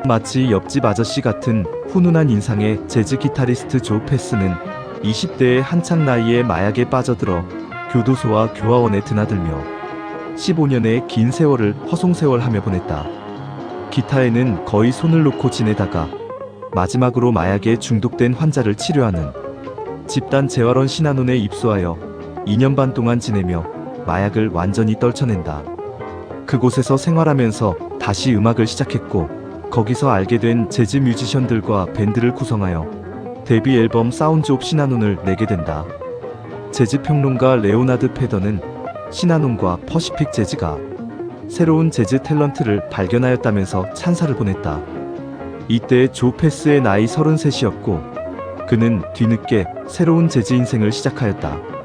마치 옆집 아저씨 같은 훈훈한 인상의 재즈 기타리스트 조 패스는 20대의 한창 나이에 마약에 빠져들어 교도소와 교화원에 드나들며 15년의 긴 세월을 허송세월하며 보냈다. 기타에는 거의 손을 놓고 지내다가 마지막으로 마약에 중독된 환자를 치료하는 집단 재활원 시나논에 입소하여 2년 반 동안 지내며 마약을 완전히 떨쳐낸다. 그곳에서 생활하면서 다시 음악을 시작했고 거기서 알게 된 재즈 뮤지션들과 밴드를 구성하여 데뷔 앨범 사운즈 오브 시나논을 내게 된다. 재즈 평론가 레오나드 페더는 시나논과 퍼시픽 재즈가 새로운 재즈 탤런트를 발견하였다면서 찬사를 보냈다. 이때 조 패스의 나이 33이었고 그는 뒤늦게 새로운 재즈 인생을 시작하였다.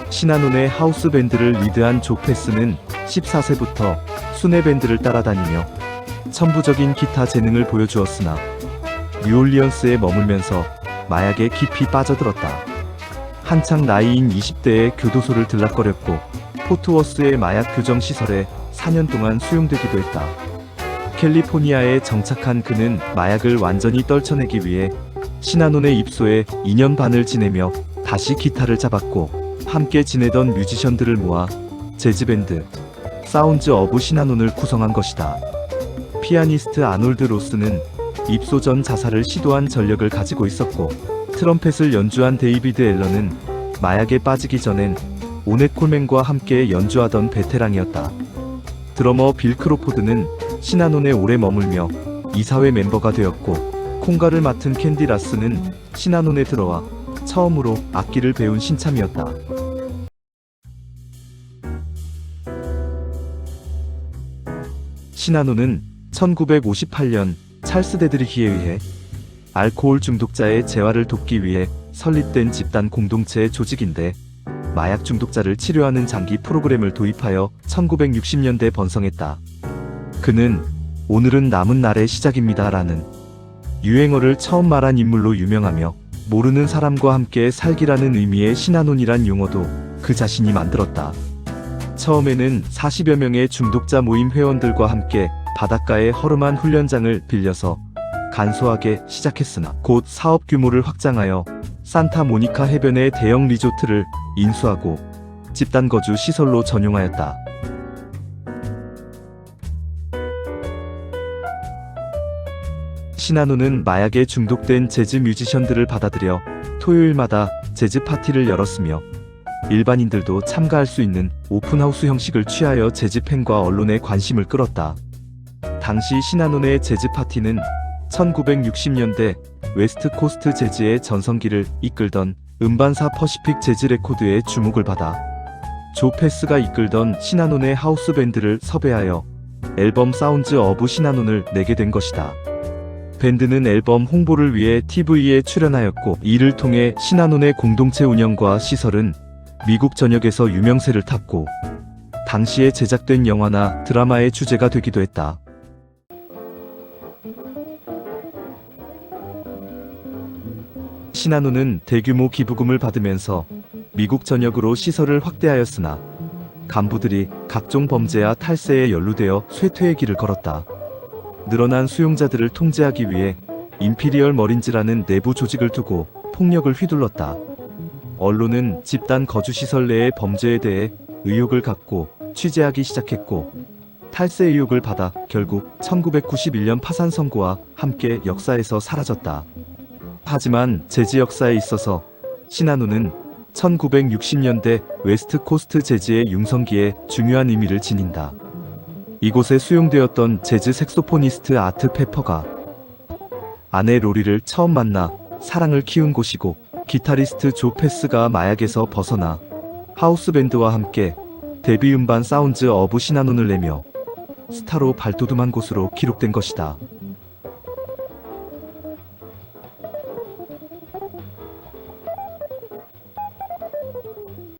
시나논의 하우스 밴드를 리드한 조 패스는 14세부터 순회 밴드를 따라다니며 천부적인 기타 재능을 보여주었으나 뉴올리언스에 머물면서 마약에 깊이 빠져들었다. 한창 나이인 20대에 교도소를 들락거렸고 포트워스의 마약 교정 시설에 4년 동안 수용되기도 했다. 캘리포니아에 정착한 그는 마약을 완전히 떨쳐내기 위해 시나논에 입소해 2년 반을 지내며 다시 기타를 잡았고 함께 지내던 뮤지션들을 모아 재즈밴드 사운즈 오브 시나논을 구성한 것이다. 피아니스트 아놀드 로스는 입소 전 자살을 시도한 전력을 가지고 있었고 트럼펫을 연주한 데이비드 앨런은 마약에 빠지기 전엔 오넷 콜맨과 함께 연주하던 베테랑이었다. 드러머 빌 크로포드는 시나논에 오래 머물며 이사회 멤버가 되었고 콩가를 맡은 캔디 라스는 시나논에 들어와 처음으로 악기를 배운 신참이었다. 시나논은 1958년 찰스 데드리히에 의해 알코올 중독자의 재활을 돕기 위해 설립된 집단 공동체의 조직인데 마약 중독자를 치료하는 장기 프로그램을 도입하여 1960년대 번성했다. 그는 오늘은 남은 날의 시작입니다 라는 유행어를 처음 말한 인물로 유명하며 모르는 사람과 함께 살기라는 의미의 시나논이란 용어도 그 자신이 만들었다. 처음에는 40여 명의 중독자 모임 회원들과 함께 바닷가의 허름한 훈련장을 빌려서 간소하게 시작했으나 곧 사업 규모를 확장하여 산타모니카 해변의 대형 리조트를 인수하고 집단 거주 시설로 전용하였다. 시나논은 마약에 중독된 재즈 뮤지션들을 받아들여 토요일마다 재즈 파티를 열었으며 일반인들도 참가할 수 있는 오픈하우스 형식을 취하여 재즈팬과 언론의 관심을 끌었다. 당시 시나논의 재즈 파티는 1960년대 웨스트 코스트 재즈의 전성기를 이끌던 음반사 퍼시픽 재즈 레코드의 주목을 받아 조 패스가 이끌던 시나논의 하우스 밴드를 섭외하여 앨범 사운즈 오브 시나논을 내게 된 것이다. 밴드는 앨범 홍보를 위해 TV에 출연하였고 이를 통해 시나논의 공동체 운영과 시설은 미국 전역에서 유명세를 탔고 당시에 제작된 영화나 드라마의 주제가 되기도 했다. 시나논은 대규모 기부금을 받으면서 미국 전역으로 시설을 확대하였으나 간부들이 각종 범죄와 탈세에 연루되어 쇠퇴의 길을 걸었다. 늘어난 수용자들을 통제하기 위해 임피리얼 머린즈라는 내부 조직을 두고 폭력을 휘둘렀다. 언론은 집단 거주시설 내의 범죄에 대해 의혹을 갖고 취재하기 시작했고 탈세 의혹을 받아 결국 1991년 파산 선고와 함께 역사에서 사라졌다. 하지만 재즈 역사에 있어서 시나논은 1960년대 웨스트 코스트 재즈의 융성기에 중요한 의미를 지닌다. 이곳에 수용되었던 재즈 색소포니스트 아트 페퍼가 아내 로리를 처음 만나 사랑을 키운 곳이고 기타리스트 조 패스가 마약에서 벗어나 하우스 밴드와 함께 데뷔 음반 사운즈 오브 시나논을 내며 스타로 발돋움한 곳으로 기록된 것이다.